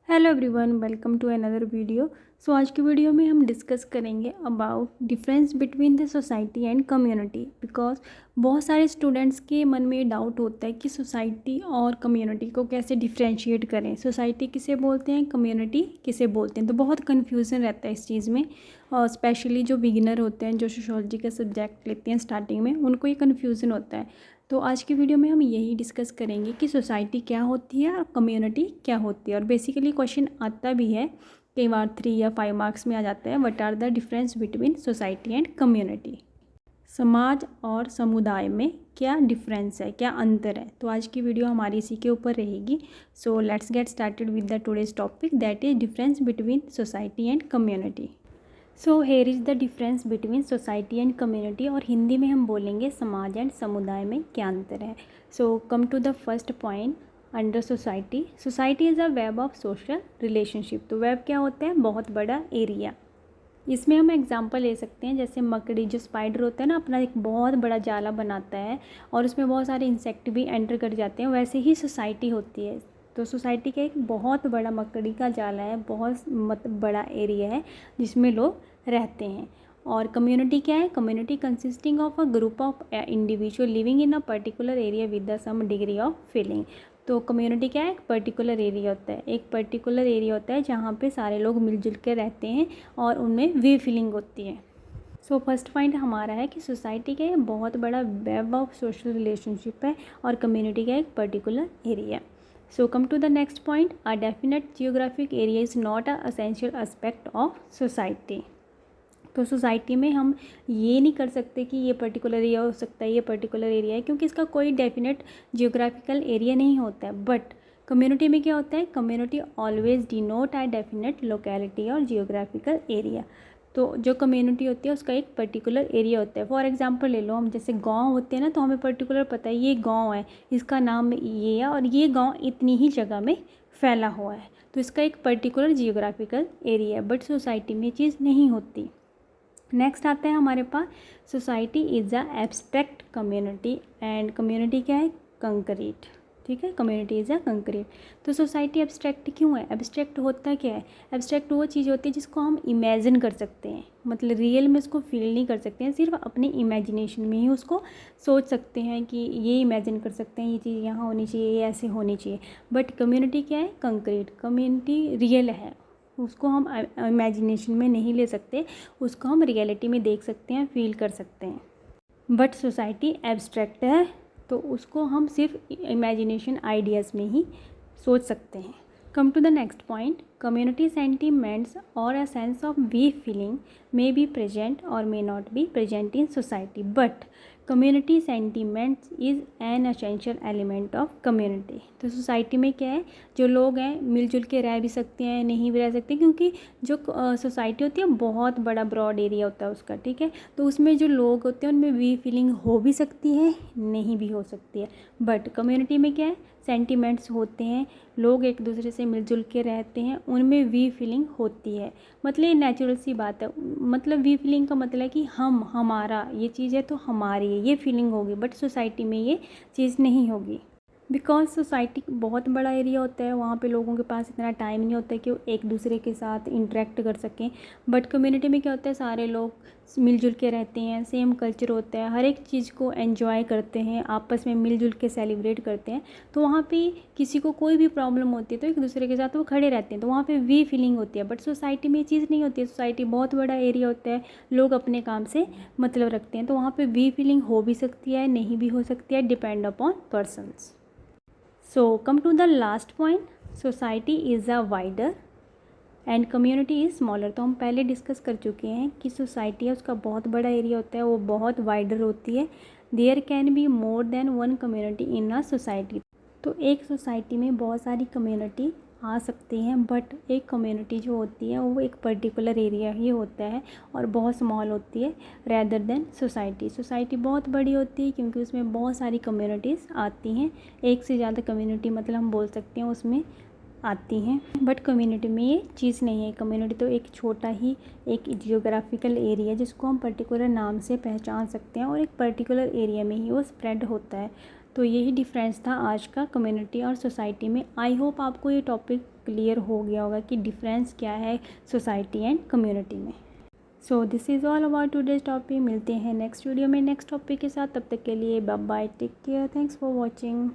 Hello everyone, welcome to another video. आज की video में हम डिस्कस करेंगे about difference between the society and community. Because बहुत सारे स्टूडेंट्स के मन में डाउट होता है कि सोसाइटी और कम्युनिटी को कैसे डिफ्रेंशिएट करें, सोसाइटी किसे बोलते हैं, कम्युनिटी किसे बोलते हैं। तो बहुत कन्फ्यूज़न रहता है इस चीज़ में, और स्पेशली जो बिगिनर होते हैं, जो सोशोलॉजी का सब्जेक्ट लेते हैं स्टार्टिंग में, उनको ये कन्फ्यूज़न होता है। तो आज की वीडियो में हम यही डिस्कस करेंगे कि सोसाइटी क्या होती है और कम्युनिटी क्या होती है। और बेसिकली क्वेश्चन आता भी है कई बार 3 या 5 मार्क्स में आ जाता है, what are the difference between society and community. समाज और समुदाय में क्या डिफरेंस है, क्या अंतर है। तो आज की वीडियो हमारी इसी के ऊपर रहेगी। So let's get started with the today's topic, that is difference between society and community. So here is the difference between society and community, और हिंदी में हम बोलेंगे समाज एंड समुदाय में क्या अंतर है। So come to the first point under society. Society is a web of social relationship. तो वेब क्या होता है, बहुत बड़ा एरिया। इसमें हम एग्जांपल ले सकते हैं, जैसे मकड़ी, जो स्पाइडर होता है ना, अपना एक बहुत बड़ा जाला बनाता है और उसमें बहुत सारे इंसेक्ट भी एंटर कर जाते हैं, वैसे ही सोसाइटी होती है। तो सोसाइटी का एक बहुत बड़ा मकड़ी का जाला है, बहुत बड़ा एरिया है जिसमें लोग रहते हैं। और कम्युनिटी क्या है, community consisting of a group of individual living in a particular area with the some degree of feeling. तो कम्युनिटी क्या है, एक पर्टिकुलर एरिया होता है, एक पर्टिकुलर एरिया होता है जहाँ पे सारे लोग मिलजुल के रहते हैं और उनमें वे फीलिंग होती है। सो फर्स्ट पॉइंट हमारा है कि सोसाइटी का एक बहुत बड़ा वेब ऑफ सोशल रिलेशनशिप है और कम्युनिटी का एक particular area. So come to the next point, a definite geographic area is not a essential aspect of society. तो सोसाइटी में हम ये नहीं कर सकते कि ये पर्टिकुलर एरिया हो सकता है, ये पर्टिकुलर एरिया है, क्योंकि इसका कोई डेफिनेट जियोग्राफिकल एरिया नहीं होता है। बट कम्युनिटी में क्या होता है, community always denote a definite locality और जियोग्राफिकल एरिया। तो जो कम्युनिटी होती है उसका एक पर्टिकुलर एरिया होता है। फॉर एग्जांपल ले लो, हम जैसे गांव होते हैं ना, तो हमें पर्टिकुलर पता है ये गांव है, इसका नाम ये है और ये गांव इतनी ही जगह में फैला हुआ है। तो इसका एक पर्टिकुलर जियोग्राफिकल एरिया है। बट सोसाइटी में ये चीज़ नहीं होती। नेक्स्ट आता है हमारे पास, society is a abstract community and community क्या है, कंक्रीट। ठीक है, कम्युनिटी इज़ अ कंक्रीट। तो सोसाइटी एब्स्ट्रैक्ट क्यों है, एब्स्ट्रैक्ट होता क्या है, एब्स्ट्रैक्ट वो चीज़ होती है जिसको हम इमेजिन कर सकते हैं, मतलब रियल में उसको फील नहीं कर सकते हैं, सिर्फ अपनी इमेजिनेशन में ही उसको सोच सकते हैं कि ये इमेजिन कर सकते हैं ये चीज़ यहाँ होनी चाहिए, ये ऐसे होनी चाहिए। बट कम्युनिटी क्या है, कंक्रीट। कम्युनिटी रियल है, उसको हम इमेजिनेशन में नहीं ले सकते, उसको हम रियलिटी में देख सकते हैं, फील कर सकते हैं। बट सोसाइटी एब्स्ट्रैक्ट है, तो उसको हम सिर्फ इमेजिनेशन आइडियाज़ में ही सोच सकते हैं। Come to the next point, community sentiments और a sense of we feeling may be present और may not be present in society, but community sentiments is an essential element of community. तो society में क्या है, जो लोग हैं मिलजुल के रह भी सकते हैं, नहीं भी रह सकते, क्योंकि जो सोसाइटी होती है बहुत बड़ा ब्रॉड एरिया होता है उसका। ठीक है, तो उसमें जो लोग होते हैं उनमें वी फीलिंग हो भी सकती है, नहीं भी हो सकती है। बट कम्युनिटी में क्या है, सेंटिमेंट्स होते हैं, लोग एक दूसरे से मिलजुल के रहते हैं, उनमें वी फीलिंग होती है। मतलब ये नेचुरल सी बात है, मतलब वी फीलिंग का मतलब है कि हम, हमारा ये चीज़ है तो हमारी है, ये फीलिंग होगी। बट सोसाइटी में ये चीज़ नहीं होगी, बिकॉज सोसाइटी बहुत बड़ा एरिया होता है, वहाँ पे लोगों के पास इतना टाइम नहीं होता है कि वो एक दूसरे के साथ इंटरेक्ट कर सकें। बट कम्युनिटी में क्या होता है, सारे लोग मिलजुल के रहते हैं, सेम कल्चर होता है, हर एक चीज़ को एंजॉय करते हैं, आपस में मिलजुल के सेलिब्रेट करते हैं। तो वहाँ पे किसी को कोई भी प्रॉब्लम होती है तो एक दूसरे के साथ वो खड़े रहते हैं, तो वहाँ पे वी फीलिंग होती है। बट सोसाइटी में ये चीज़ नहीं होती है, सोसाइटी बहुत बड़ा एरिया होता है, लोग अपने काम से मतलब रखते हैं, तो वहाँ पे वी फीलिंग हो भी सकती है, नहीं भी हो सकती है, depend upon persons. So come to the last point, society is a wider and community is smaller. तो हम पहले डिस्कस कर चुके हैं कि सोसाइटी है उसका बहुत बड़ा एरिया होता है, वो बहुत वाइडर होती है। There can be more than one community in a society. तो एक सोसाइटी में बहुत सारी कम्युनिटी आ सकती हैं, बट एक कम्युनिटी जो होती है वो एक पर्टिकुलर एरिया ही होता है और बहुत स्मॉल होती है रैदर देन सोसाइटी। सोसाइटी बहुत बड़ी होती है क्योंकि उसमें बहुत सारी कम्युनिटीज़ आती हैं, एक से ज़्यादा कम्युनिटी मतलब हम बोल सकते हैं उसमें आती हैं। बट कम्युनिटी में ये चीज़ नहीं है, कम्युनिटी तो एक छोटा ही एक जियोग्राफिकल एरिया है जिसको हम पर्टिकुलर नाम से पहचान सकते हैं और एक पर्टिकुलर एरिया में ही वो स्प्रेड होता है। तो यही डिफरेंस था आज का कम्युनिटी और सोसाइटी में। आई होप आपको ये टॉपिक क्लियर हो गया होगा कि डिफरेंस क्या है सोसाइटी एंड कम्युनिटी में। So this is all about today's topic. मिलते हैं नेक्स्ट वीडियो में नेक्स्ट टॉपिक के साथ। तब तक के लिए bye bye, take care, thanks for watching.